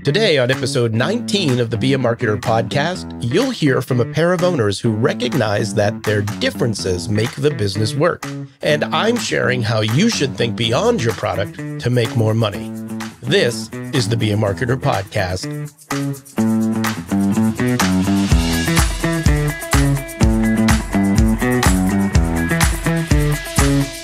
Today, on episode 19 of the Be a Marketer podcast, you'll hear from a pair of owners who recognize that their differences make the business work. And I'm sharing how you should think beyond your product to make more money. This is the Be a Marketer podcast.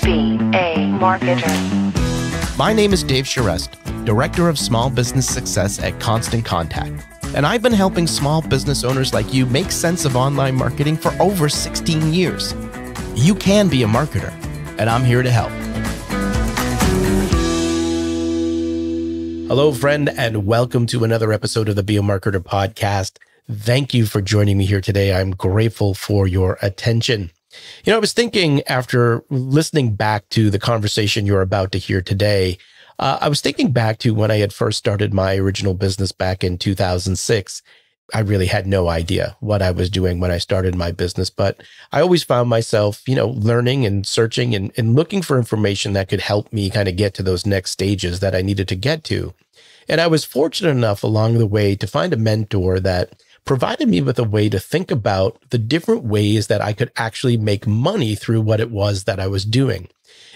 Be a Marketer. My name is Dave Charest, Director of Small Business Success at Constant Contact, and I've been helping small business owners like you make sense of online marketing for over 16 years. You can be a marketer, and I'm here to help. Hello, friend, and welcome to another episode of the Be a Marketer podcast. Thank you for joining me here today. I'm grateful for your attention. You know, I was thinking after listening back to the conversation you're about to hear today, I was thinking back to when I had first started my original business back in 2006. I really had no idea what I was doing when I started my business, but I always found myself, learning and searching and looking for information that could help me kind of get to those next stages that I needed to get to. And I was fortunate enough along the way to find a mentor that provided me with a way to think about the different ways that I could actually make money through what it was that I was doing.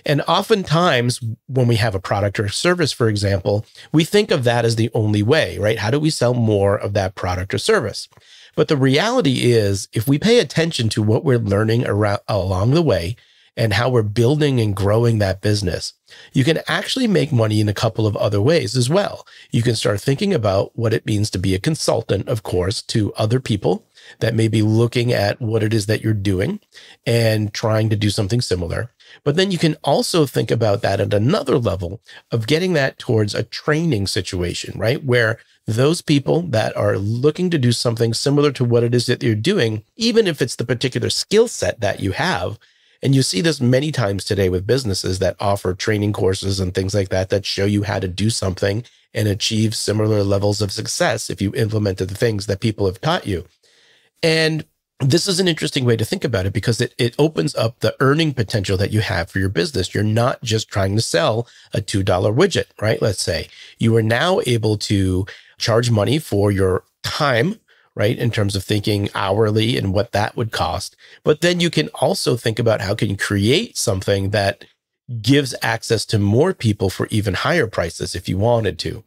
And oftentimes when we have a product or service, for example, we think of that as the only way, right? How do we sell more of that product or service? But the reality is, if we pay attention to what we're learning along the way and how we're building and growing that business, you can actually make money in a couple of other ways as well. You can start thinking about what it means to be a consultant, of course, to other people that may be looking at what it is that you're doing and trying to do something similar. But then you can also think about that at another level of getting that towards a training situation, right? Where those people that are looking to do something similar to what it is that you're doing, even if it's the particular skill set that you have. And you see this many times today with businesses that offer training courses and things like that that show you how to do something and achieve similar levels of success if you implemented the things that people have taught you. And this is an interesting way to think about it because it opens up the earning potential that you have for your business. You're not just trying to sell a $2 widget, right? Let's say you are now able to charge money for your time, right? In terms of thinking hourly and what that would cost. But then you can also think about how can you create something that gives access to more people for even higher prices if you wanted to.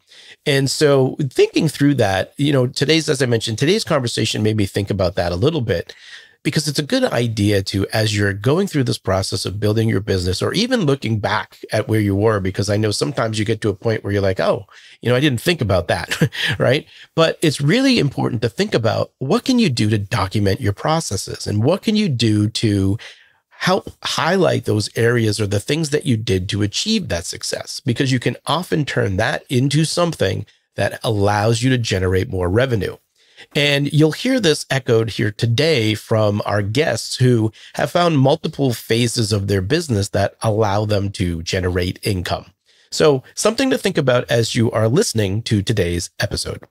And so thinking through that, as I mentioned, today's conversation made me think about that a little bit because it's a good idea to, as you're going through this process of building your business or even looking back at where you were, because I know sometimes you get to a point where you're like, oh, I didn't think about that, right? But it's really important to think about what can you do to document your processes and what can you do to help highlight those areas or the things that you did to achieve that success, because you can often turn that into something that allows you to generate more revenue. And you'll hear this echoed here today from our guests who have found multiple phases of their business that allow them to generate income. So something to think about as you are listening to today's episode.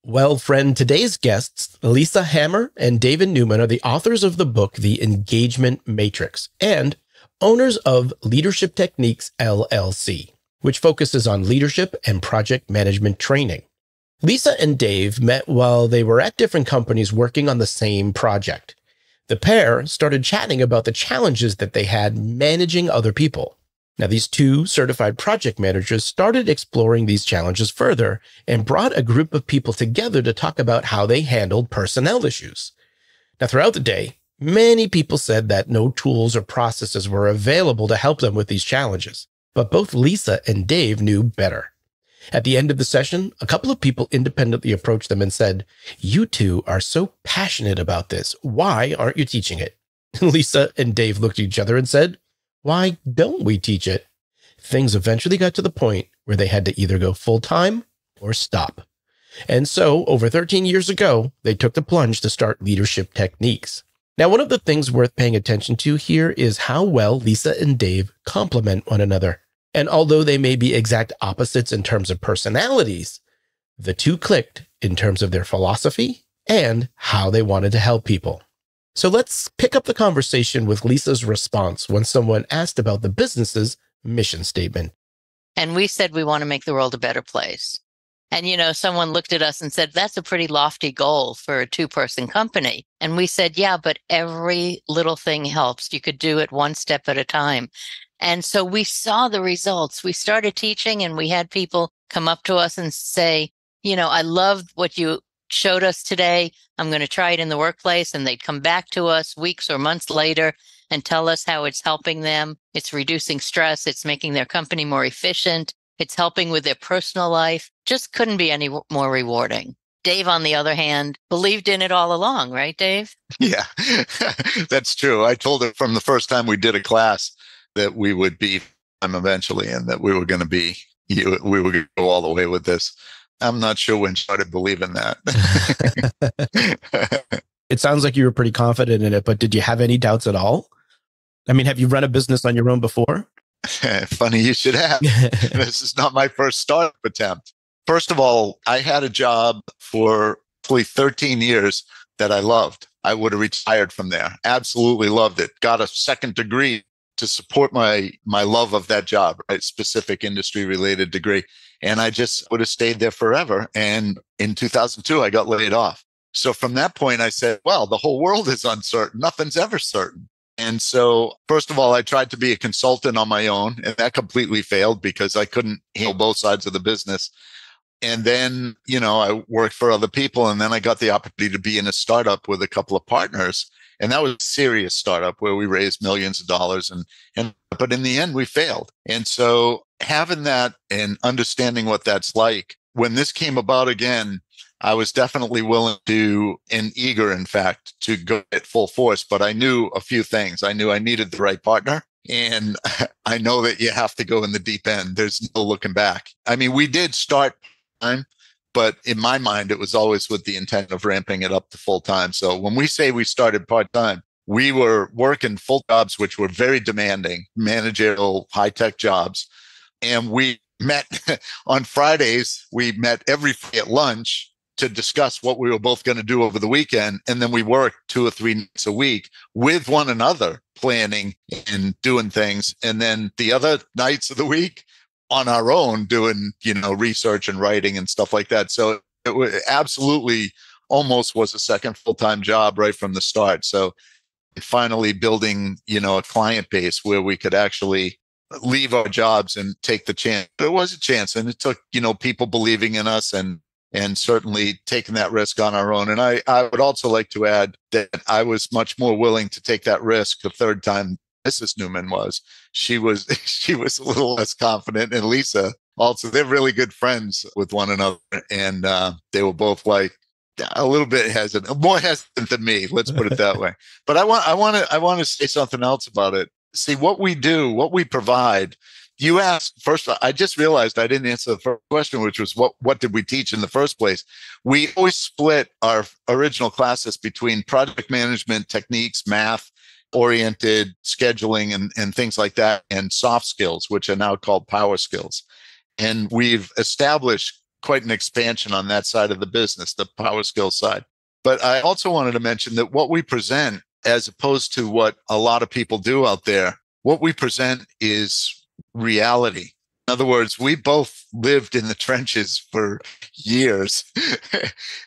Well, friend, today's guests, Lisa Hammer and David Newman, are the authors of the book, The Engagement Matrix, and owners of Leadership Techniques LLC, which focuses on leadership and project management training. Lisa and Dave met while they were at different companies working on the same project. The pair started chatting about the challenges that they had managing other people. Now, these two certified project managers started exploring these challenges further and brought a group of people together to talk about how they handled personnel issues. Now, throughout the day, many people said that no tools or processes were available to help them with these challenges, but both Lisa and Dave knew better. At the end of the session, a couple of people independently approached them and said, "You two are so passionate about this. Why aren't you teaching it?" Lisa and Dave looked at each other and said, "Why don't we teach it?" Things eventually got to the point where they had to either go full-time or stop. And so over 13 years ago, they took the plunge to start Leadership Techniques. Now, one of the things worth paying attention to here is how well Lisa and Dave complement one another. And although they may be exact opposites in terms of personalities, the two clicked in terms of their philosophy and how they wanted to help people. So let's pick up the conversation with Lisa's response when someone asked about the business's mission statement. And we said we want to make the world a better place. And, someone looked at us and said, that's a pretty lofty goal for a 2-person company. And we said, yeah, but every little thing helps. You could do it one step at a time. And so we saw the results. We started teaching and we had people come up to us and say, I loved what you showed us today. I'm going to try it in the workplace. And they'd come back to us weeks or months later and tell us how it's helping them. It's reducing stress. It's making their company more efficient. It's helping with their personal life. Just couldn't be any more rewarding. Dave, on the other hand, believed in it all along, right, Dave? Yeah, that's true. I told her from the first time we did a class that we would be eventually and that we were going to go all the way with this. I'm not sure when she started believing that. It sounds like you were pretty confident in it, but did you have any doubts at all? I mean, have you run a business on your own before? Funny you should ask. This is not my first startup attempt. First of all, I had a job for probably 13 years that I loved. I would have retired from there. Absolutely loved it. Got a second degree to support my love of that job, right? Specific industry related degree. And I just would have stayed there forever. And in 2002, I got laid off. So from that point, I said, well, the whole world is uncertain. Nothing's ever certain. And so, first of all, I tried to be a consultant on my own, and that completely failed because I couldn't handle both sides of the business. And then, I worked for other people, and then I got the opportunity to be in a startup with a couple of partners. And that was a serious startup where we raised millions of dollars. But in the end, we failed. And so having that and understanding what that's like, when this came about again, I was definitely willing to, and eager, in fact, to go at full force. But I knew a few things. I knew I needed the right partner. And I know that you have to go in the deep end. There's no looking back. I mean, we did start time, but in my mind, it was always with the intent of ramping it up to full time. So when we say we started part time, we were working full jobs, which were very demanding, managerial, high-tech jobs. And we met on Fridays. We met every Friday at lunch to discuss what we were both going to do over the weekend. And then we worked 2 or 3 nights a week with one another, planning and doing things. And then the other nights of the week on our own doing, research and writing and stuff like that. So it absolutely almost was a second full-time job right from the start. So finally building, a client base where we could actually leave our jobs and take the chance. There was a chance, and it took, people believing in us and certainly taking that risk on our own. And I would also like to add that I was much more willing to take that risk the third time Mrs. Newman was. She was a little less confident, and Lisa also. They're really good friends with one another, and they were both like a little bit hesitant, more hesitant than me. Let's put it that way. But I want to say something else about it. See, what we do, what we provide. You asked first, I just realized I didn't answer the first question, which was what did we teach in the first place? We always split our original classes between project management techniques, math oriented scheduling and things like that, and soft skills, which are now called power skills. And we've established quite an expansion on that side of the business, the power skills side. But I also wanted to mention that what we present, as opposed to what a lot of people do out there, what we present is reality. In other words, we both lived in the trenches for years,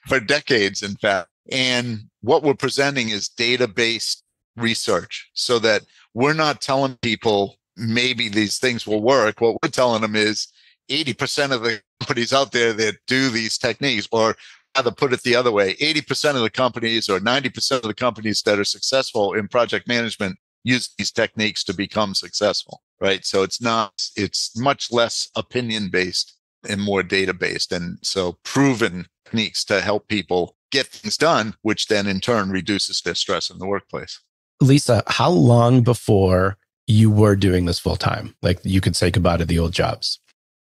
for decades, in fact. And what we're presenting is data-based research, so that we're not telling people maybe these things will work. What we're telling them is 80% of the companies out there that do these techniques, or rather put it the other way, 80% of the companies or 90% of the companies that are successful in project management use these techniques to become successful, right? So it's much less opinion based and more data based. And so proven techniques to help people get things done, which then in turn reduces their stress in the workplace. Lisa, how long before you were doing this full time? Like you could say goodbye to the old jobs.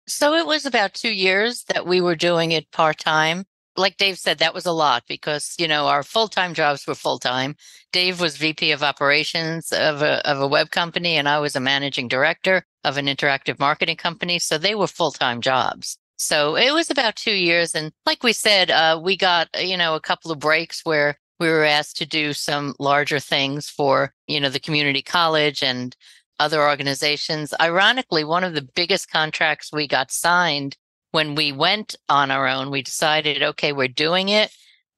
So it was about 2 years that we were doing it part time. Like Dave said, that was a lot because, our full-time jobs were full-time. Dave was VP of operations of a web company, and I was a managing director of an interactive marketing company. So they were full-time jobs. So it was about 2 years. And like we said, we got, a couple of breaks where we were asked to do some larger things for, the community college and other organizations. Ironically, one of the biggest contracts we got signed when we went on our own, we decided, okay, we're doing it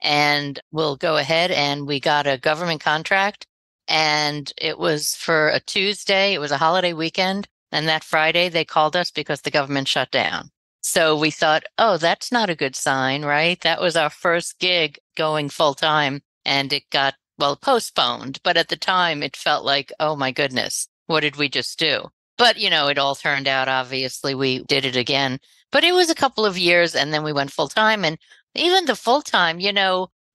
and we'll go ahead, and we got a government contract, and it was for a Tuesday. It was a holiday weekend. And that Friday they called us because the government shut down. So we thought, oh, that's not a good sign, right? That was our first gig going full time, and it got, well, postponed. But at the time it felt like, oh my goodness, what did we just do? But, it all turned out, obviously, we did it again. But it was a couple of years, and then we went full time. And even the full time,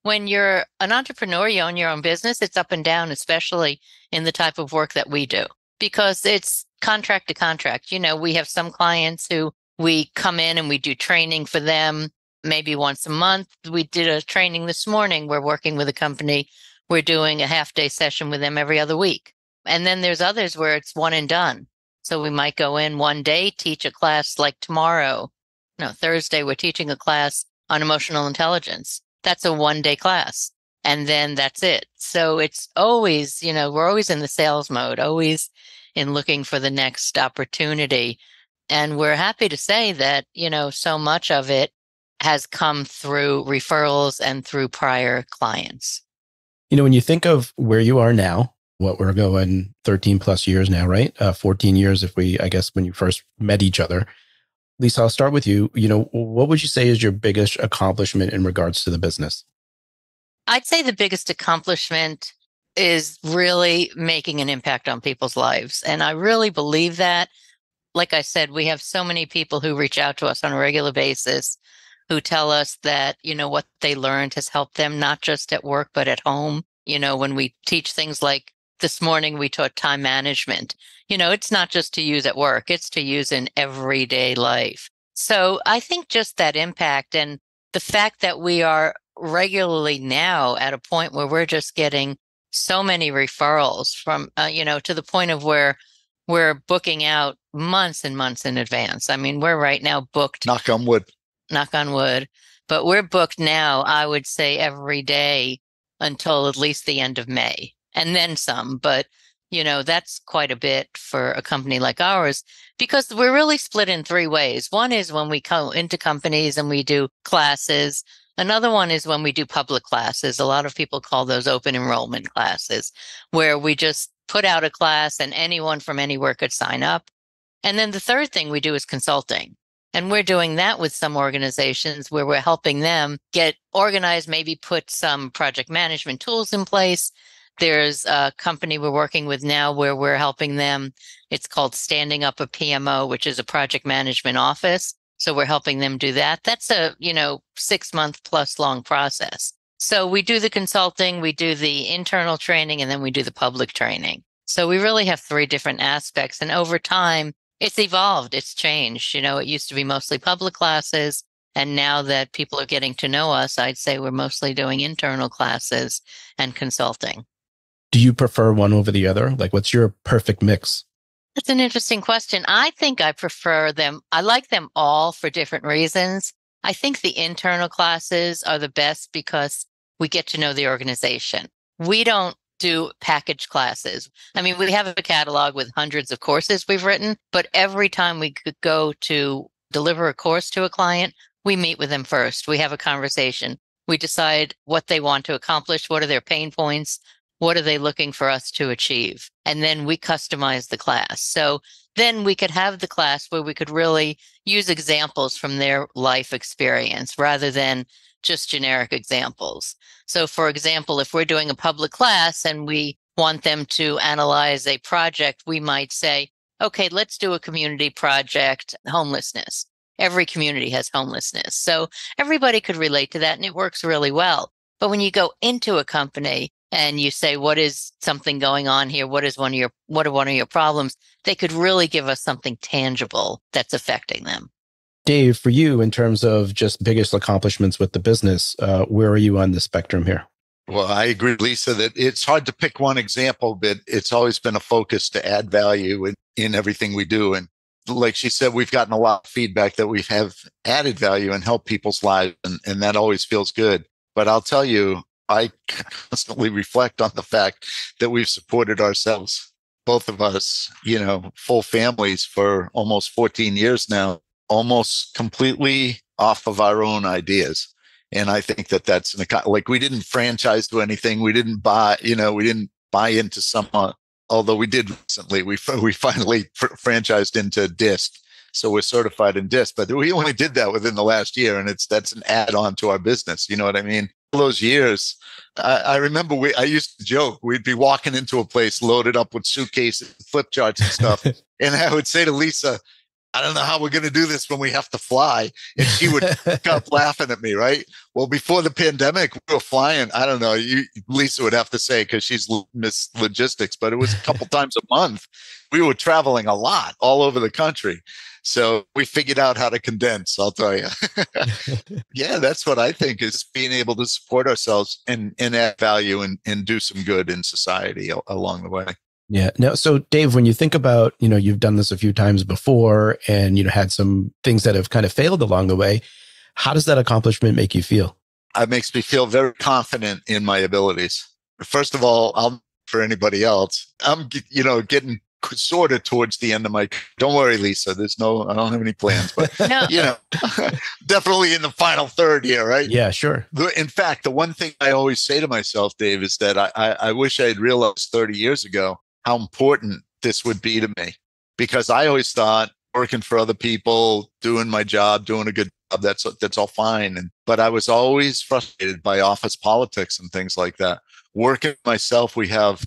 when you're an entrepreneur, you own your own business, it's up and down, especially in the type of work that we do, because it's contract to contract. We have some clients who we come in and we do training for them maybe once a month. We did a training this morning. We're working with a company. We're doing a half-day session with them every other week. And then there's others where it's one and done. So we might go in one day, teach a class like tomorrow. No, Thursday, we're teaching a class on emotional intelligence. That's a one-day class. And then that's it. So it's always, we're always in the sales mode, always in looking for the next opportunity. And we're happy to say that, so much of it has come through referrals and through prior clients. When you think of where you are now, what we're going 13 plus years now, right? 14 years I guess when you first met each other. Lisa, I'll start with you. What would you say is your biggest accomplishment in regards to the business? I'd say the biggest accomplishment is really making an impact on people's lives. And I really believe that. Like I said, we have so many people who reach out to us on a regular basis who tell us that, what they learned has helped them, not just at work, but at home. When we teach things like this morning, we taught time management. It's not just to use at work, it's to use in everyday life. So I think just that impact, and the fact that we are regularly now at a point where we're just getting so many referrals from, to the point of where we're booking out months and months in advance. I mean, we're right now booked. Knock on wood. Knock on wood. But we're booked now, I would say, every day until at least the end of May, and then some. But, that's quite a bit for a company like ours, because we're really split in three ways. One is when we go into companies and we do classes. Another one is when we do public classes. A lot of people call those open enrollment classes, where we just put out a class and anyone from anywhere could sign up. And then the third thing we do is consulting. And we're doing that with some organizations where we're helping them get organized, maybe put some project management tools in place. There's a company we're working with now where we're helping them. It's called Standing Up a PMO, which is a project management office. So we're helping them do that. That's a, 6-month plus long process. So we do the consulting, we do the internal training, and then we do the public training. So we really have three different aspects. And over time, it's evolved, it's changed. It used to be mostly public classes. And now that people are getting to know us, I'd say we're mostly doing internal classes and consulting. Do you prefer one over the other? Like, what's your perfect mix? That's an interesting question. I think I prefer them. I like them all for different reasons. I think the internal classes are the best because we get to know the organization. We don't do package classes. I mean, we have a catalog with hundreds of courses we've written, but every time we could go to deliver a course to a client, we meet with them first. We have a conversation. We decide what they want to accomplish. What are their pain points? What are they looking for us to achieve? And then we customize the class. So then we could have the class where we could really use examples from their life experience rather than just generic examples. So for example, if we're doing a public class and we want them to analyze a project, we might say, okay, let's do a community project, homelessness. Every community has homelessness. So everybody could relate to that, and it works really well. But when you go into a company and you say, what is something going on here? What are one of your problems? They could really give us something tangible that's affecting them. Dave, for you, in terms of just biggest accomplishments with the business, where are you on the spectrum here? Well, I agree, Lisa, that it's hard to pick one example, but it's always been a focus to add value in everything we do. And like she said, we've gotten a lot of feedback that we have added value and helped people's lives, and that always feels good. But I'll tell you, I constantly reflect on the fact that we've supported ourselves, both of us, full families for almost 14 years now. almost completely off of our own ideas. And I think that that's like, we didn't franchise to anything. We didn't buy, we didn't buy into someone, although we did recently. We finally franchised into DISC. So we're certified in DISC, but we only did that within the last year. And that's an add-on to our business. You know what I mean? All those years, I remember I used to joke, we'd be walking into a place loaded up with suitcases, flip charts and stuff. And I would say to Lisa, I don't know how we're going to do this when we have to fly. And she would pick up laughing at me, right? Well, before the pandemic, we were flying. I don't know. Lisa would have to say, because she's Miss Logistics, but it was a couple times a month. We were traveling a lot all over the country. So we figured out how to condense, I'll tell you. Yeah, that's what I think, is being able to support ourselves and add value and do some good in society along the way. Yeah. No. So Dave, when you think about, you've done this a few times before and, had some things that have kind of failed along the way, how does that accomplishment make you feel? It makes me feel very confident in my abilities. First of all, for anybody else, I'm, getting sort of towards the end of my, don't worry, Lisa, I don't have any plans, but No. Definitely in the final third here, right? Yeah, sure. In fact, the one thing I always say to myself, Dave, is that I wish I had realized 30 years ago how important this would be to me, because I always thought working for other people, doing my job, doing a good job, that's all fine. But I was always frustrated by office politics and things like that. Working myself, we have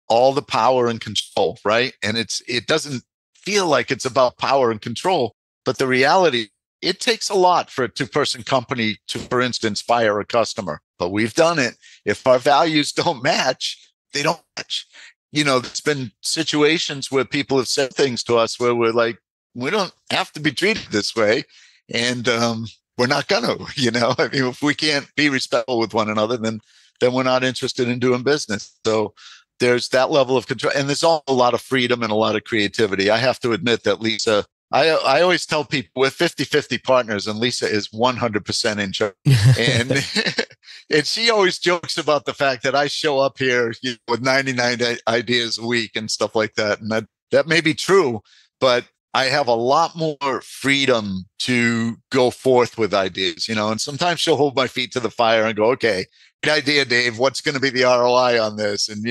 all the power and control, right? And it doesn't feel like it's about power and control, but the reality, it takes a lot for a two-person company to, for instance, fire a customer. But we've done it. If our values don't match, they don't match. There's been situations where people have said things to us where we're like, we don't have to be treated this way. And we're not going to, I mean, if we can't be respectful with one another, then we're not interested in doing business. So there's that level of control. And there's all a lot of freedom and a lot of creativity. I have to admit that Lisa, I always tell people we're 50-50 partners, and Lisa is 100% in charge. And and she always jokes about the fact that I show up here with 99 ideas a week and stuff like that. And that may be true, but I have a lot more freedom to go forth with ideas, and sometimes she'll hold my feet to the fire and go, okay, good idea, Dave. What's going to be the ROI on this? And,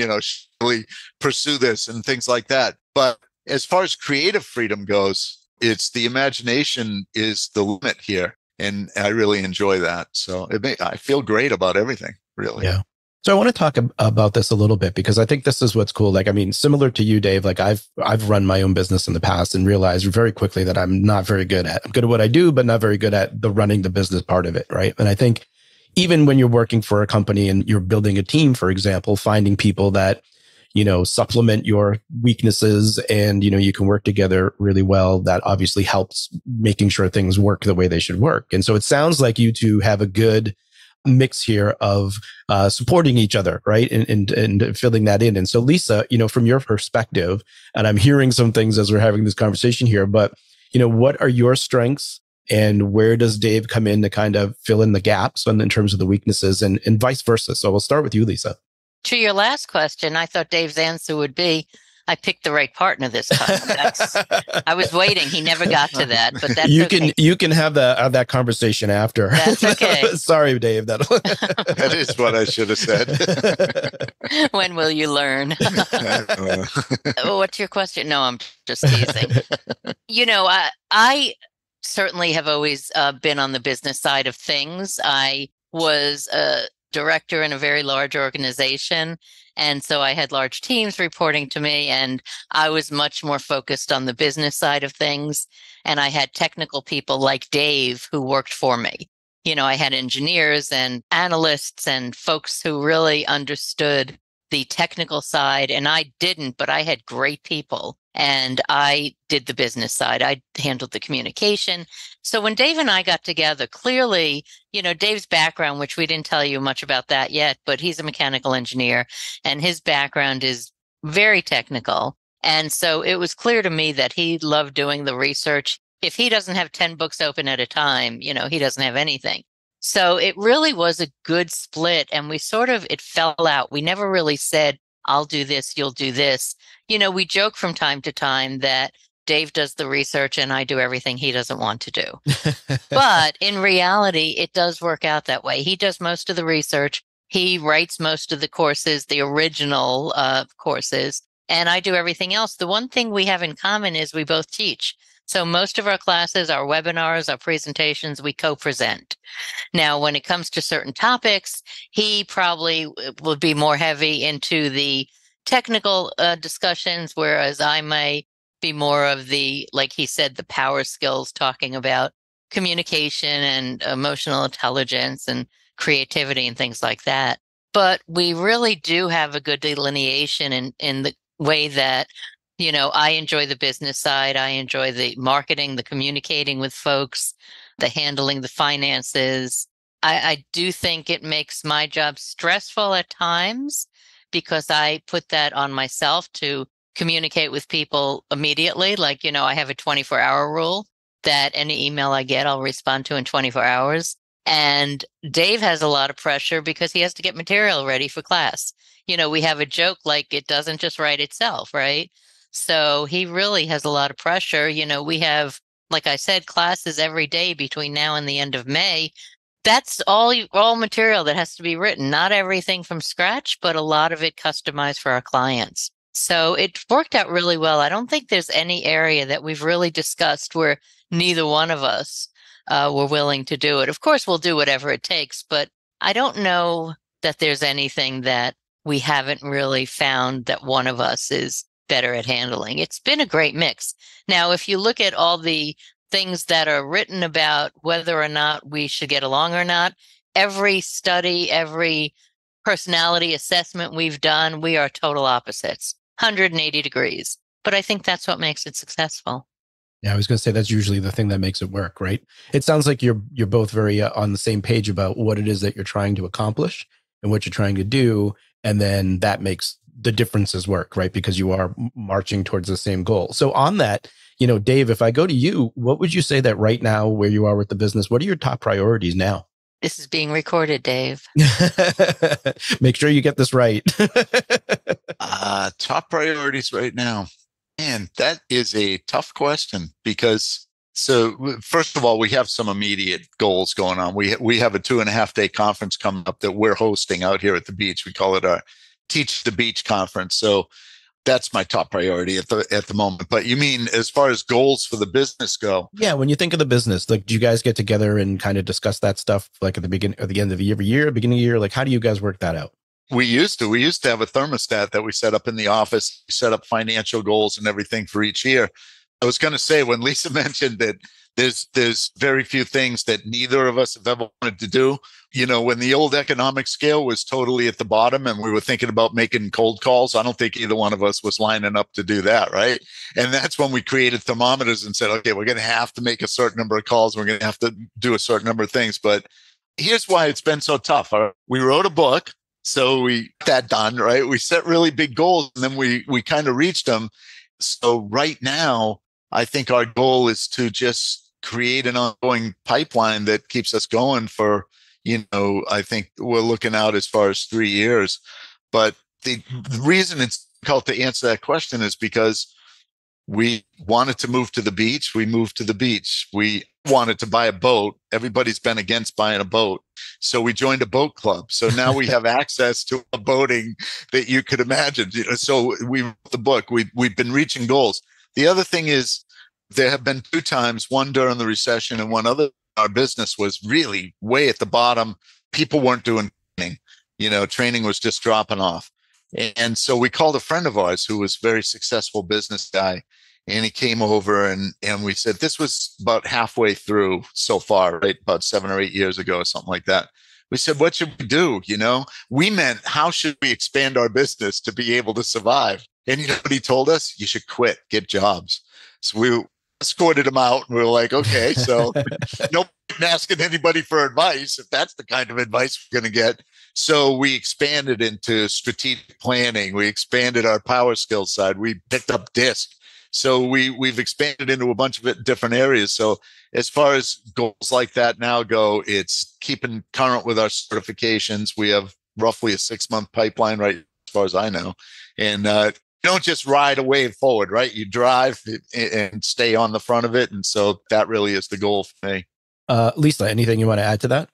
really pursue this and things like that. But as far as creative freedom goes, it's the imagination is the limit here. And I really enjoy that. So I feel great about everything, really. Yeah. So I want to talk about this a little bit, because I think this is what's cool. Like, I mean, similar to you, Dave, like I've run my own business in the past and realized very quickly that I'm good at what I do, but not very good at the running the business part of it. Right. And I think even when you're working for a company and you're building a team, for example, finding people that, supplement your weaknesses and, you can work together really well, that obviously helps making sure things work the way they should work. And so it sounds like you two have a good mix here of supporting each other, right? And filling that in. And so Lisa, from your perspective, and I'm hearing some things as we're having this conversation here, but, what are your strengths and where does Dave come in to kind of fill in the gaps in terms of the weaknesses and vice versa? So we'll start with you, Lisa. To your last question, I thought Dave's answer would be, I picked the right partner this time. I was waiting. He never got to that, but that's okay. You can have that conversation after. That's okay. Sorry, Dave. That is what I should have said. When will you learn? What's your question? No, I'm just teasing. I certainly have always been on the business side of things. I was a director in a very large organization. And so I had large teams reporting to me, and I was much more focused on the business side of things. And I had technical people like Dave who worked for me. I had engineers and analysts and folks who really understood the technical side, and I didn't, but I had great people. And I did the business side. I handled the communication. So when Dave and I got together, clearly, Dave's background, which we didn't tell you much about that yet, but he's a mechanical engineer and his background is very technical. And so it was clear to me that he loved doing the research. If he doesn't have 10 books open at a time, he doesn't have anything. So it really was a good split. And it fell out. We never really said, I'll do this, you'll do this. We joke from time to time that Dave does the research and I do everything he doesn't want to do. But in reality, it does work out that way. He does most of the research. He writes most of the courses, the original courses, and I do everything else. The one thing we have in common is we both teach. So most of our classes, our webinars, our presentations, we co-present. Now, when it comes to certain topics, he probably will be more heavy into the technical discussions, whereas I may be more of the, like he said, the power skills, talking about communication and emotional intelligence and creativity and things like that. But we really do have a good delineation in the way that, I enjoy the business side. I enjoy the marketing, the communicating with folks, the handling the finances. I do think it makes my job stressful at times because I put that on myself to communicate with people immediately. Like, I have a 24-hour rule that any email I get, I'll respond to in 24 hours. And Dave has a lot of pressure because he has to get material ready for class. We have a joke like it doesn't just write itself, right? So he really has a lot of pressure. We have, like I said, classes every day between now and the end of May. That's all material that has to be written, not everything from scratch, but a lot of it customized for our clients. So it worked out really well. I don't think there's any area that we've really discussed where neither one of us were willing to do it. Of course, we'll do whatever it takes, but I don't know that there's anything that we haven't really found that one of us is better at handling. It's been a great mix. Now, if you look at all the things that are written about whether or not we should get along or not, every study, every personality assessment we've done, we are total opposites, 180 degrees. But I think that's what makes it successful. Yeah, I was going to say that's usually the thing that makes it work, right? It sounds like you're both very on the same page about what it is that you're trying to accomplish and what you're trying to do. And then that makes the differences work, right? Because you are marching towards the same goal. So on that, Dave, if I go to you, what would you say that right now, where you are with the business, what are your top priorities now? This is being recorded, Dave. Make sure you get this right. Top priorities right now. Man, that is a tough question because first of all, we have some immediate goals going on. We have a 2.5-day conference coming up that we're hosting out here at the beach. We call it our Teach the Beach conference. So that's my top priority at the moment. But you mean as far as goals for the business go? Yeah, when you think of the business, like, do you guys get together and kind of discuss that stuff like at the beginning, at the end of the year, every year, beginning of the year? Like, how do you guys work that out? We used to have a thermostat that we set up in the office. We set up financial goals and everything for each year. I was going to say, when Lisa mentioned that there's very few things that neither of us have ever wanted to do. When the old economic scale was totally at the bottom and we were thinking about making cold calls, I don't think either one of us was lining up to do that, right? And that's when we created thermometers and said, okay, we're going to have to make a certain number of calls. We're going to have to do a certain number of things. But here's why it's been so tough. We wrote a book. So we got that done, right? We set really big goals and then we kind of reached them. So right now, I think our goal is to just create an ongoing pipeline that keeps us going for, I think we're looking out as far as 3 years. But the reason it's difficult to answer that question is because we wanted to move to the beach. We moved to the beach. We wanted to buy a boat. Everybody's been against buying a boat. So we joined a boat club. So now we have access to a boating that you could imagine. So we wrote the book. We've been reaching goals. The other thing is there have been 2 times, one during the recession and one other. Our business was really way at the bottom. People weren't doing training. Training was just dropping off. And so we called a friend of ours who was a very successful business guy. And he came over and we said, this was about halfway through so far, right? About 7 or 8 years ago or something like that. We said, what should we do? We meant, how should we expand our business to be able to survive? And you know what he told us? You should quit, get jobs. So we escorted him out and we were like, okay, so no asking anybody for advice if that's the kind of advice we're going to get. So we expanded into strategic planning. We expanded our power skills side. We picked up DISC. So we've expanded into a bunch of different areas. So as far as goals like that now go, it's keeping current with our certifications. We have roughly a 6-month pipeline, right, as far as I know, and don't just ride a wave forward, right? You drive and stay on the front of it. And so that really is the goal for me. Lisa, anything you want to add to that?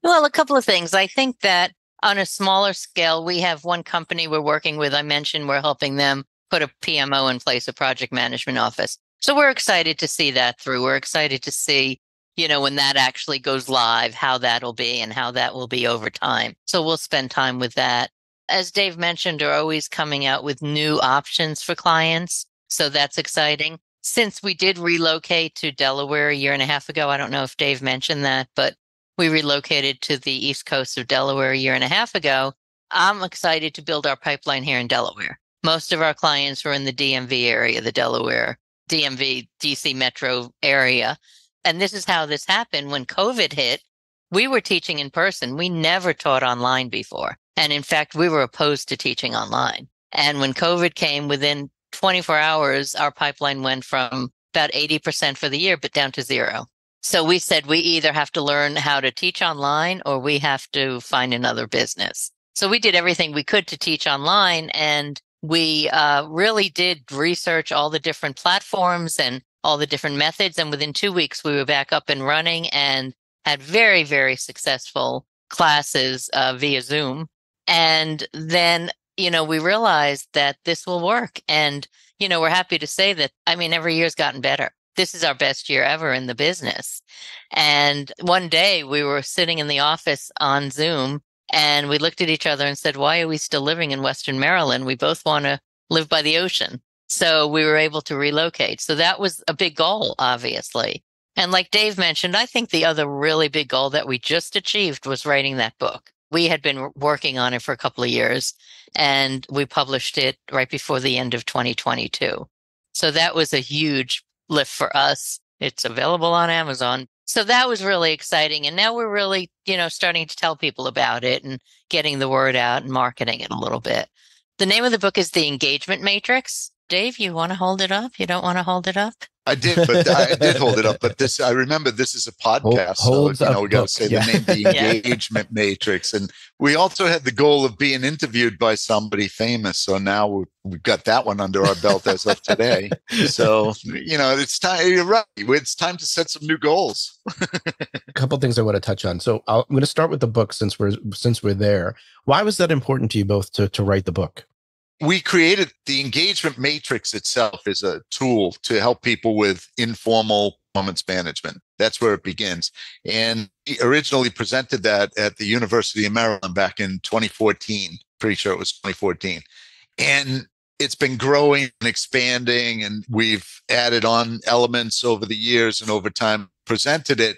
Well, a couple of things. I think that on a smaller scale, we have one company we're working with. I mentioned we're helping them put a PMO in place, a project management office. So we're excited to see that through. We're excited to see, when that actually goes live, how that'll be and how that will be over time. So we'll spend time with that. As Dave mentioned, are always coming out with new options for clients. So that's exciting. Since we did relocate to Delaware a year and a half ago, I don't know if Dave mentioned that, but we relocated to the East Coast of Delaware a year and a half ago. I'm excited to build our pipeline here in Delaware. Most of our clients were in the DMV area, the Delaware, DMV, DC metro area. And this is how this happened. When COVID hit, we were teaching in person. We never taught online before. And in fact, we were opposed to teaching online. And when COVID came, within 24 hours, our pipeline went from about 80% for the year, but down to 0. So we said we either have to learn how to teach online or we have to find another business. So we did everything we could to teach online, and we really did research all the different platforms and all the different methods. And within 2 weeks, we were back up and running and had very, very successful classes via Zoom. And then, we realized that this will work. And, we're happy to say that, every year's gotten better. This is our best year ever in the business. And one day we were sitting in the office on Zoom and we looked at each other and said, why are we still living in Western Maryland? We both want to live by the ocean. So we were able to relocate. So that was a big goal, obviously. And like Dave mentioned, I think the other really big goal that we just achieved was writing that book. We had been working on it for a couple of years and we published it right before the end of 2022. So that was a huge lift for us. It's available on Amazon. So that was really exciting. And now we're really, starting to tell people about it and getting the word out and marketing it a little bit. The name of the book is The Engagement Matrix. Dave, you want to hold it up? You don't want to hold it up? I did, but I did hold it up. But I remember this is a podcast. So, we got to say the name, The Engagement Matrix. And we also had the goal of being interviewed by somebody famous. So now we've got that one under our belt as of today. So, it's time. You're right. It's time to set some new goals. A couple of things I want to touch on. So I'm going to start with the book since we're there. Why was that important to you both to write the book? We created the engagement matrix itself as a tool to help people with informal performance management. That's where it begins. And he originally presented that at the University of Maryland back in 2014. Pretty sure it was 2014. And it's been growing and expanding, and we've added on elements over the years and over time presented it.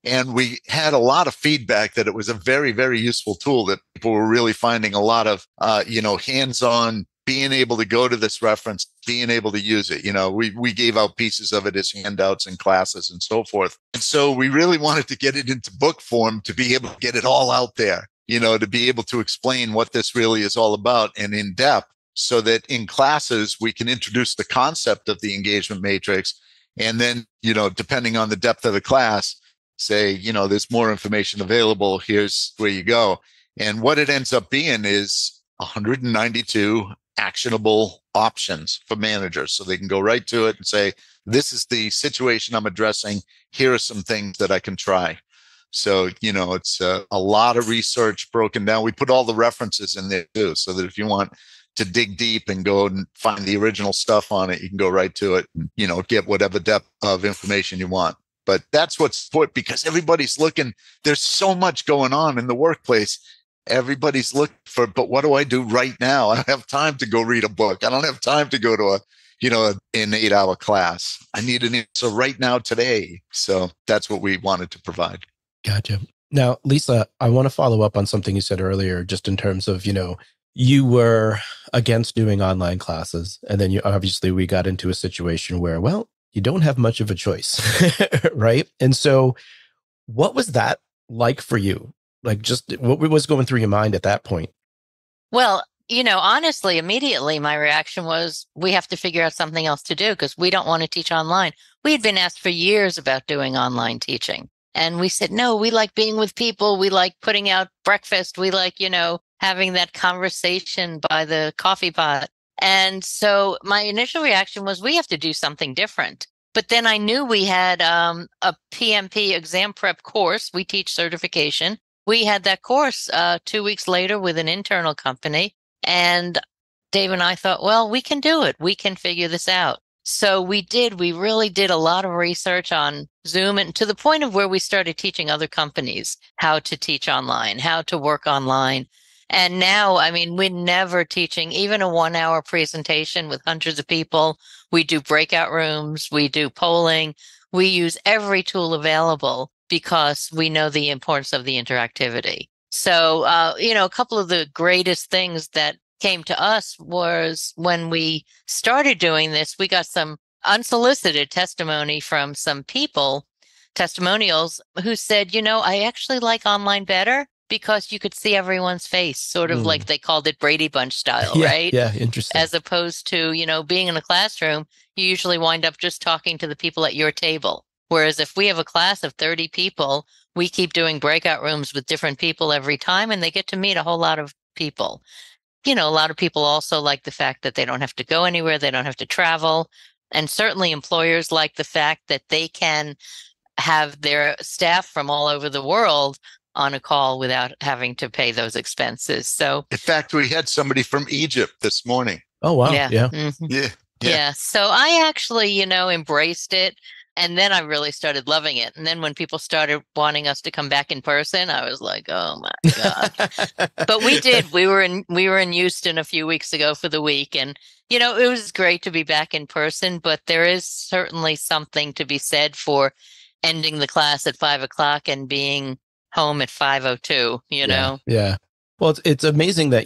And we had a lot of feedback that it was a very, very useful tool, that people were really finding a lot of, hands-on, being able to go to this reference, being able to use it. We gave out pieces of it as handouts in classes and so forth. And so we really wanted to get it into book form to be able to get it all out there, to be able to explain what this really is all about and in depth, so that in classes, we can introduce the concept of the engagement matrix. And then, depending on the depth of the class, say, there's more information available. Here's where you go. And what it ends up being is 192 actionable options for managers. So they can go right to it and say, this is the situation I'm addressing. Here are some things that I can try. So, it's a lot of research broken down. We put all the references in there too, so that if you want to dig deep and go and find the original stuff on it, you can go right to it and, get whatever depth of information you want. But that's what's important, because everybody's looking. There's so much going on in the workplace. Everybody's looking for, but what do I do right now? I don't have time to go read a book. I don't have time to go to an 8-hour class. I need an answer right now, today. So that's what we wanted to provide. Gotcha. Now, Lisa, I want to follow up on something you said earlier, just in terms of, you were against doing online classes. And then we got into a situation where, you don't have much of a choice, right? And so what was that like for you? Like, just what was going through your mind at that point? Well, honestly, immediately my reaction was, we have to figure out something else to do because we don't want to teach online. We had been asked for years about doing online teaching. And we said, no, we like being with people. We like putting out breakfast. We like, having that conversation by the coffee pot. And so my initial reaction was, we have to do something different. But then I knew we had a PMP exam prep course. We teach certification. We had that course 2 weeks later with an internal company. And Dave and I thought, well, we can do it. We can figure this out. So we really did a lot of research on Zoom, and to the point of where we started teaching other companies how to teach online, how to work online. And now, I mean, we're never teaching even a 1 hour presentation with hundreds of people. We do breakout rooms. We do polling. We use every tool available because we know the importance of the interactivity. So, a couple of the greatest things that came to us was when we started doing this, we got some unsolicited testimony from some people, testimonials, who said, I actually like online better because you could see everyone's face, sort of like they called it Brady Bunch style, right? Yeah, interesting. As opposed to, being in a classroom, you usually wind up just talking to the people at your table. Whereas if we have a class of 30 people, we keep doing breakout rooms with different people every time, and they get to meet a whole lot of people. A lot of people also like the fact that they don't have to go anywhere, they don't have to travel. And certainly employers like the fact that they can have their staff from all over the world on a call without having to pay those expenses. So, in fact, we had somebody from Egypt this morning. Oh, wow. Yeah. Yeah. Mm-hmm. Yeah. So I actually, embraced it. And then I really started loving it. And then when people started wanting us to come back in person, I was like, oh my God. But we did. We were in Houston a few weeks ago for the week. And, it was great to be back in person. But there is certainly something to be said for ending the class at 5:00 and being home at 5:02, Yeah. Well, it's amazing that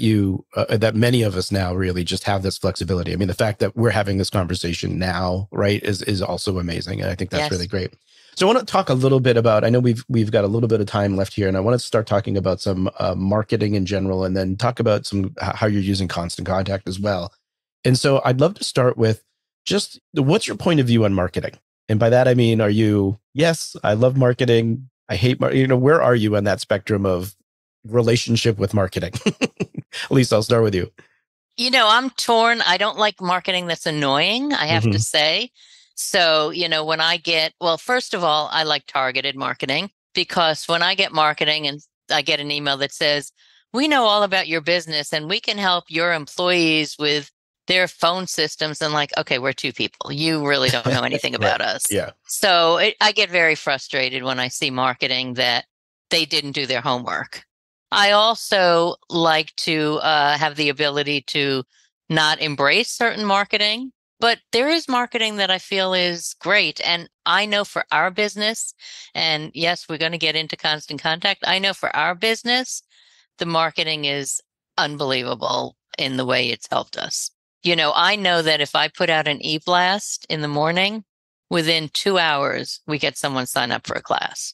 that many of us now really just have this flexibility. I mean, the fact that we're having this conversation now, right, is also amazing, and I think that's really great. So I want to talk a little bit about. I know we've got a little bit of time left here, and I want to start talking about some marketing in general, and then talk about how you're using Constant Contact as well. And so I'd love to start with just what's your point of view on marketing, and by that I mean, are you yes, I love marketing, I hate marketing. Where are you on that spectrum of relationship with marketing? At least I'll start with you. I'm torn. I don't like marketing that's annoying, I have to say. So, when first of all, I like targeted marketing, because when I get marketing and I get an email that says, we know all about your business and we can help your employees with their phone systems, and like, okay, we're two people. You really don't know anything about us. Yeah. So I get very frustrated when I see marketing that they didn't do their homework. I also like to have the ability to not embrace certain marketing, but there is marketing that I feel is great. And I know for our business, and yes, we're going to get into Constant Contact. I know for our business, the marketing is unbelievable in the way it's helped us. I know that if I put out an e-blast in the morning, within 2 hours, we get someone sign up for a class.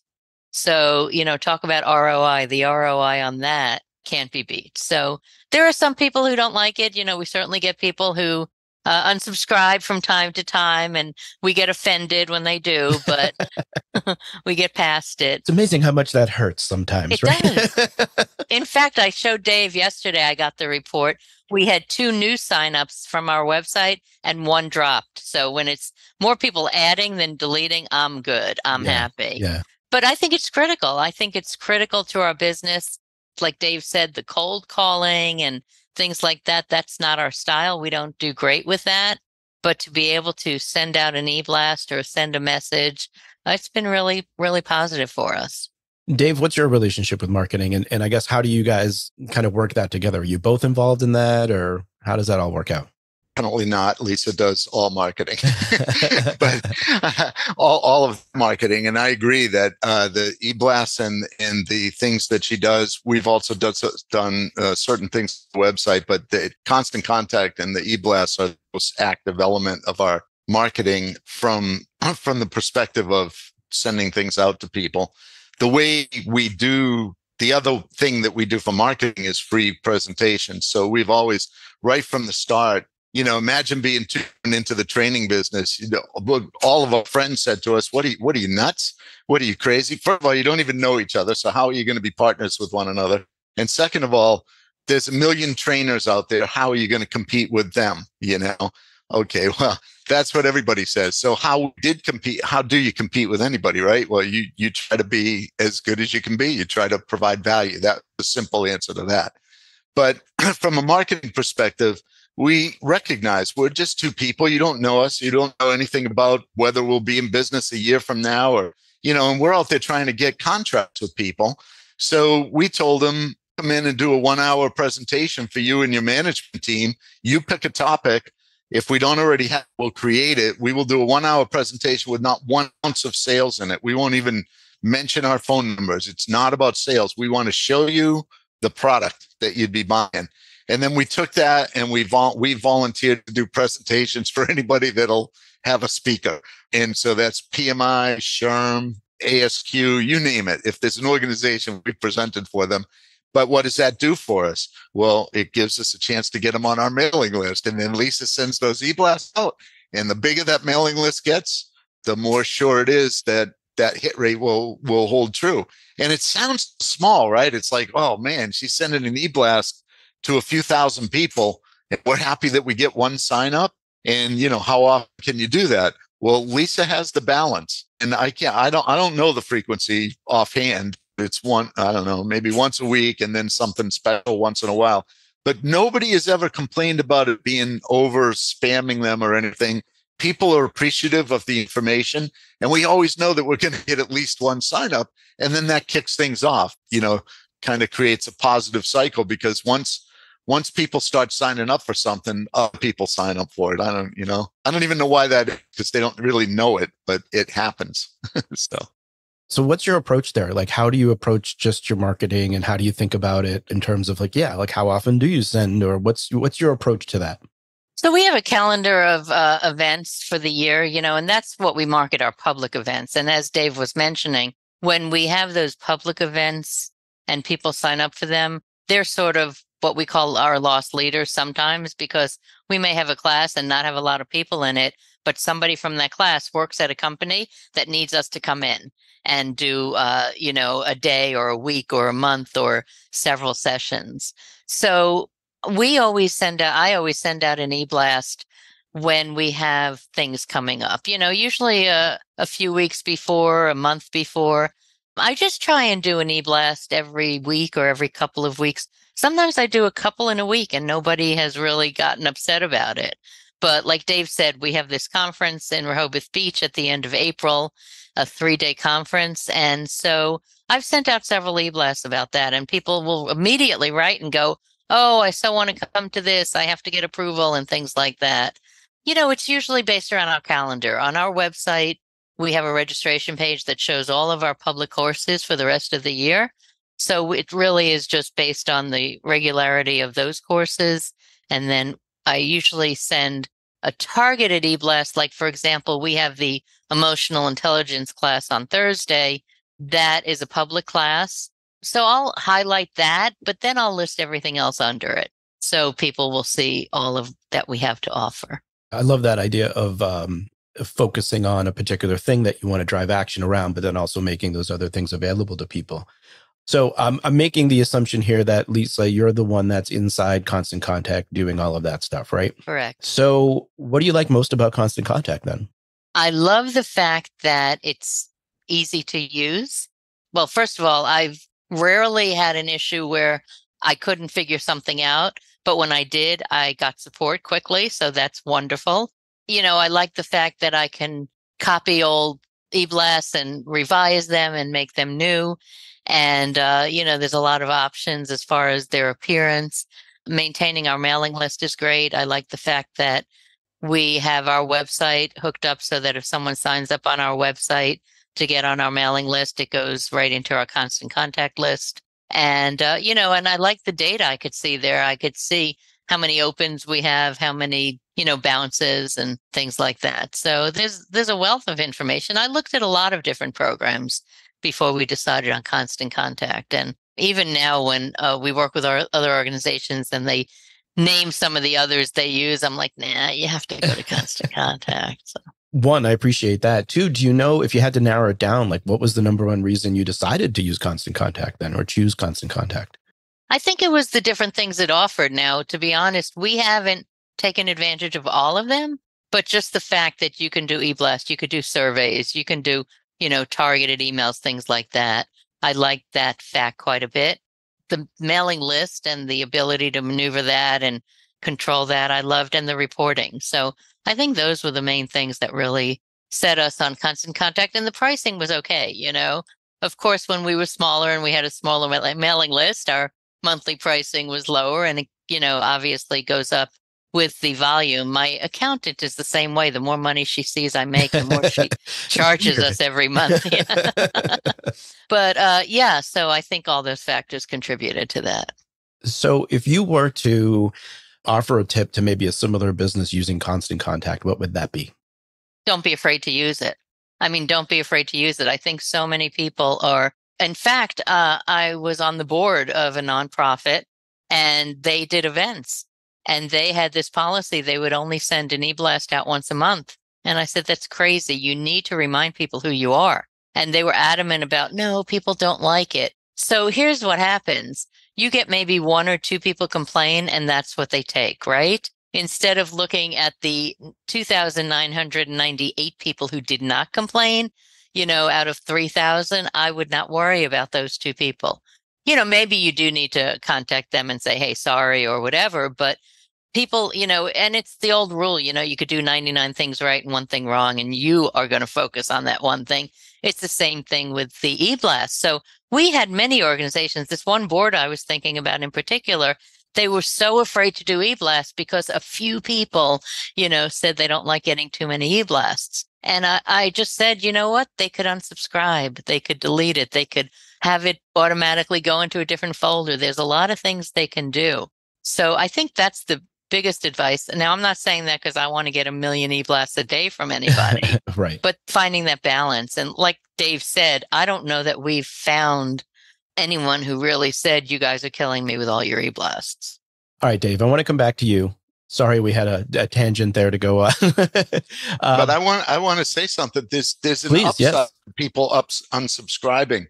So, talk about ROI. The ROI on that can't be beat. So there are some people who don't like it. We certainly get people who unsubscribe from time to time, and we get offended when they do, but we get past it. It's amazing how much that hurts sometimes, it right? Does. In fact, I showed Dave yesterday, I got the report. We had 2 new signups from our website and 1 dropped. So when it's more people adding than deleting, I'm good. I'm happy. Yeah. But I think it's critical. I think it's critical to our business. Like Dave said, the cold calling and things like that, that's not our style. We don't do great with that. But to be able to send out an e-blast or send a message, it's been really, really positive for us. Dave, what's your relationship with marketing? And I guess, how do you guys kind of work that together? Are you both involved in that, or how does that all work out? Definitely not. Lisa does all marketing, but all of marketing. And I agree that the e-blasts and the things that she does, we've also done certain things on the website, but the Constant Contact and the e-blasts are the most active element of our marketing from the perspective of sending things out to people. The way we do, the other thing that we do for marketing is free presentations. So we've always, right from the start, imagine being tuned into the training business. All of our friends said to us, what are you nuts? What are you crazy? First of all, you don't even know each other. So how are you going to be partners with one another? And second of all, there's a million trainers out there. How are you going to compete with them? Okay, well, that's what everybody says. So how do you compete with anybody, right? Well, you try to be as good as you can be. You try to provide value. That's the simple answer to that. But from a marketing perspective, we recognize we're just two people. You don't know us. You don't know anything about whether we'll be in business a year from now or, and we're out there trying to get contracts with people. So we told them, come in and do a 1-hour presentation for you and your management team. You pick a topic. If we don't already have, we'll create it. We will do a 1-hour presentation with not 1 ounce of sales in it. We won't even mention our phone numbers. It's not about sales. We want to show you the product that you'd be buying. And then we took that and we volunteered to do presentations for anybody that'll have a speaker. And so that's PMI, SHRM, ASQ, you name it. If there's an organization, we presented for them. But what does that do for us? Well, it gives us a chance to get them on our mailing list. And then Lisa sends those e-blasts out. And the bigger that mailing list gets, the more sure it is that that hit rate will hold true. And it sounds small, right? It's like, oh man, she's sending an e-blast to a few thousand people. And we're happy that we get one sign up. And how often can you do that? Well, Lisa has the balance. And I don't know the frequency offhand. It's maybe once a week and then something special once in a while. But nobody has ever complained about it being over spamming them or anything. People are appreciative of the information. And we always know that we're going to get at least one sign up. And then that kicks things off, kind of creates a positive cycle, because once people start signing up for something, other people sign up for it. I don't even know why that is, because they don't really know it, but it happens. So what's your approach there? Like, how do you approach just your marketing, and how do you think about it in terms of how often do you send, or what's your approach to that? So we have a calendar of events for the year, and that's what we market our public events. And as Dave was mentioning, when we have those public events and people sign up for them, they're sort of what we call our lost leaders sometimes, because we may have a class and not have a lot of people in it, but somebody from that class works at a company that needs us to come in and do, a day or a week or a month or several sessions. So I always send out an e-blast when we have things coming up, usually a few weeks before, a month before. I just try and do an e-blast every week or every couple of weeks. Sometimes I do a couple in a week and nobody has really gotten upset about it. But like Dave said, we have this conference in Rehoboth Beach at the end of April, a 3-day conference. And so I've sent out several e-blasts about that, and people will immediately write and go, oh, I so want to come to this. I have to get approval and things like that. It's usually based around our calendar. On our website, we have a registration page that shows all of our public courses for the rest of the year. So it really is just based on the regularity of those courses. And then I usually send a targeted e-blast. Like, for example, we have the emotional intelligence class on Thursday. That is a public class. So I'll highlight that, but then I'll list everything else under it, so people will see all of that we have to offer. I love that idea of focusing on a particular thing that you want to drive action around, but then also making those other things available to people. So I'm making the assumption here that, Lisa, you're the one that's inside Constant Contact doing all of that stuff, right? Correct. So what do you like most about Constant Contact then? I love the fact that it's easy to use. Well, first of all, I've rarely had an issue where I couldn't figure something out, but when I did, I got support quickly. So that's wonderful. I like the fact that I can copy old e-blasts and revise them and make them new. And, there's a lot of options as far as their appearance. Maintaining our mailing list is great. I like the fact that we have our website hooked up so that if someone signs up on our website to get on our mailing list, it goes right into our Constant Contact list. And, and I like the data I could see there. I could see how many opens we have, how many, bounces and things like that. So there's a wealth of information. I looked at a lot of different programs before we decided on Constant Contact. And even now when we work with our other organizations and they name some of the others they use, I'm like, nah, you have to go to Constant Contact. So. One, I appreciate that. Two, do you know, if you had to narrow it down, like what was the number one reason you decided to use Constant Contact then, or choose Constant Contact? I think it was the different things it offered. Now, to be honest, we haven't taken advantage of all of them, but just the fact that you can do e-blast, you could do surveys, you can do, targeted emails, things like that. I like that fact quite a bit. The mailing list and the ability to maneuver that and control that, I loved, and the reporting. So I think those were the main things that really set us on constant contact. And the pricing was okay. Of course, when we were smaller and we had a smaller mailing list, our monthly pricing was lower, and it, obviously goes up with the volume. My accountant is the same way. The more money she sees I make, the more she charges us every month. But so I think all those factors contributed to that. So if you were to offer a tip to maybe a similar business using constant contact, what would that be? Don't be afraid to use it. Don't be afraid to use it. I think so many people are. In fact, I was on the board of a nonprofit, and they did events, and they had this policy. They would only send an e-blast out once a month. And I said, that's crazy. You need to remind people who you are. And they were adamant about, no, people don't like it. So here's what happens. You get maybe one or two people complain, and that's what they take, right? Instead of looking at the 2,998 people who did not complain, out of 3,000, I would not worry about those two people. Maybe you do need to contact them and say, hey, sorry, or whatever. But people, and it's the old rule, you could do 99 things right and one thing wrong, and you are going to focus on that one thing. It's the same thing with the e-blast. So we had many organizations. This one board I was thinking about in particular, they were so afraid to do e-blast because a few people, said they don't like getting too many e-blasts. And I just said, you know what? They could unsubscribe. They could delete it. They could have it automatically go into a different folder. There's a lot of things they can do. So I think that's the biggest advice. Now, I'm not saying that because I want to get 1 million e-blasts a day from anybody, right? But finding that balance. And like Dave said, I don't know that we've found anyone who really said, you guys are killing me with all your e-blasts. All right, Dave, I want to come back to you. Sorry, we had a tangent there to go on. But I want to say something. There's an upside. Yes. People unsubscribing.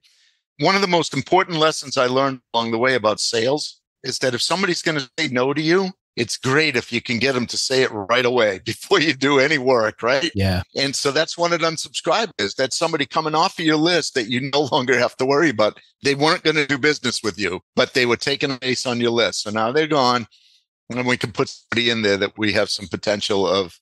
One of the most important lessons I learned along the way about sales is that if somebody's going to say no to you, it's great if you can get them to say it right away before you do any work, right? Yeah. And so that's what an unsubscribe is. That's somebody coming off of your list that you no longer have to worry about. They weren't going to do business with you, but they were taking a place on your list. So now they're gone. And we can put somebody in there that we have some potential of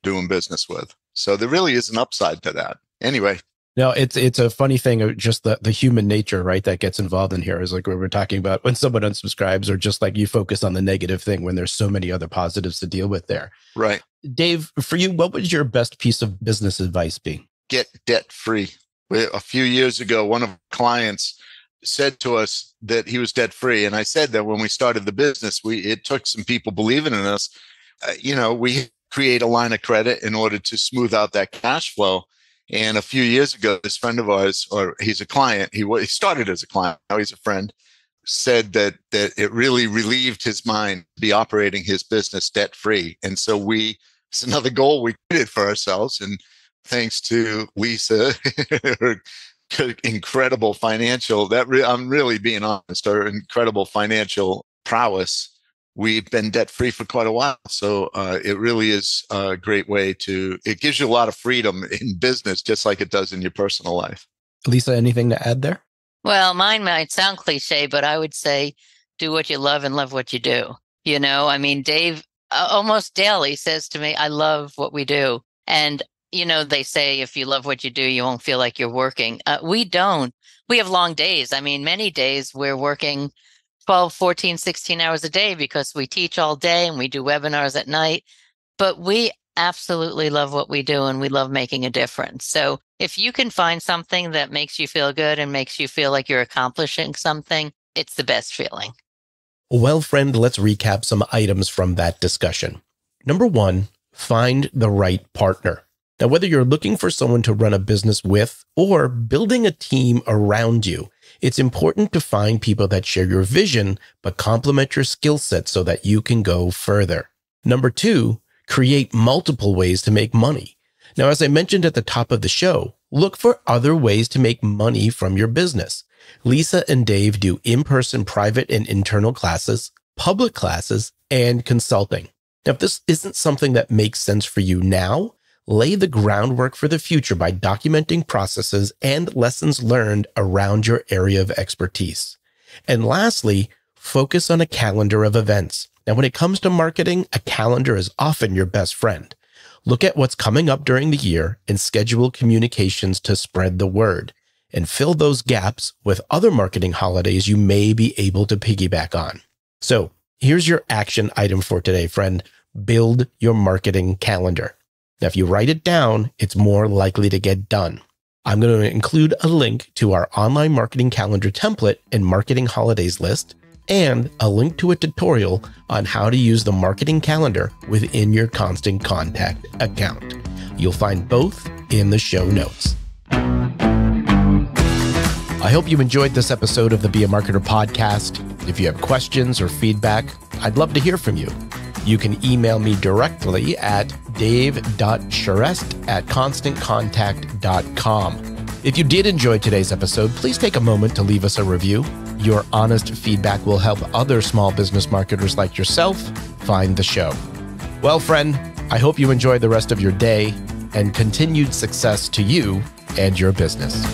doing business with. So there really is an upside to that. Anyway. No, it's a funny thing of just the human nature, right? That gets involved in here is like what we're talking about when someone unsubscribes, or just like you focus on the negative thing when there's so many other positives to deal with there. Right. Dave, for you, what would your best piece of business advice be? Get debt free. A few years ago, one of our clients said to us that he was debt free. And I said that when we started the business, it took some people believing in us. We create a line of credit in order to smooth out that cash flow. And a few years ago, this friend of ours, or he's a client, he started as a client, now he's a friend, said that it really relieved his mind to be operating his business debt free. And so it's another goal we created for ourselves. And thanks to Lisa, her incredible financial, I'm really being honest, her incredible financial prowess, we've been debt free for quite a while. So it really is a great way it gives you a lot of freedom in business, just like it does in your personal life. Lisa, anything to add there? Well, mine might sound cliche, but I would say do what you love and love what you do. Dave almost daily says to me, I love what we do. And they say if you love what you do, you won't feel like you're working. We don't. We have long days. Many days we're working 12, 14, 16 hours a day because we teach all day and we do webinars at night. But we absolutely love what we do, and we love making a difference. So if you can find something that makes you feel good and makes you feel like you're accomplishing something, it's the best feeling. Well, friend, let's recap some items from that discussion. Number 1, find the right partner. Now, whether you're looking for someone to run a business with or building a team around you, it's important to find people that share your vision but complement your skill set so that you can go further. Number 2, create multiple ways to make money. Now, as I mentioned at the top of the show, look for other ways to make money from your business. Lisa and Dave do in-person private and internal classes, public classes, and consulting. Now, if this isn't something that makes sense for you now, lay the groundwork for the future by documenting processes and lessons learned around your area of expertise. And lastly, focus on a calendar of events. Now, when it comes to marketing, a calendar is often your best friend. Look at what's coming up during the year and schedule communications to spread the word, and fill those gaps with other marketing holidays you may be able to piggyback on. So here's your action item for today, friend. Build your marketing calendar. Now, if you write it down, it's more likely to get done. I'm going to include a link to our online marketing calendar template and marketing holidays list, and a link to a tutorial on how to use the marketing calendar within your Constant Contact account. You'll find both in the show notes. I hope you enjoyed this episode of the Be a Marketer podcast. If you have questions or feedback, I'd love to hear from you. You can email me directly at dave.charest@constantcontact.com. If you did enjoy today's episode, please take a moment to leave us a review. Your honest feedback will help other small business marketers like yourself find the show. Well, friend, I hope you enjoy the rest of your day, and continued success to you and your business.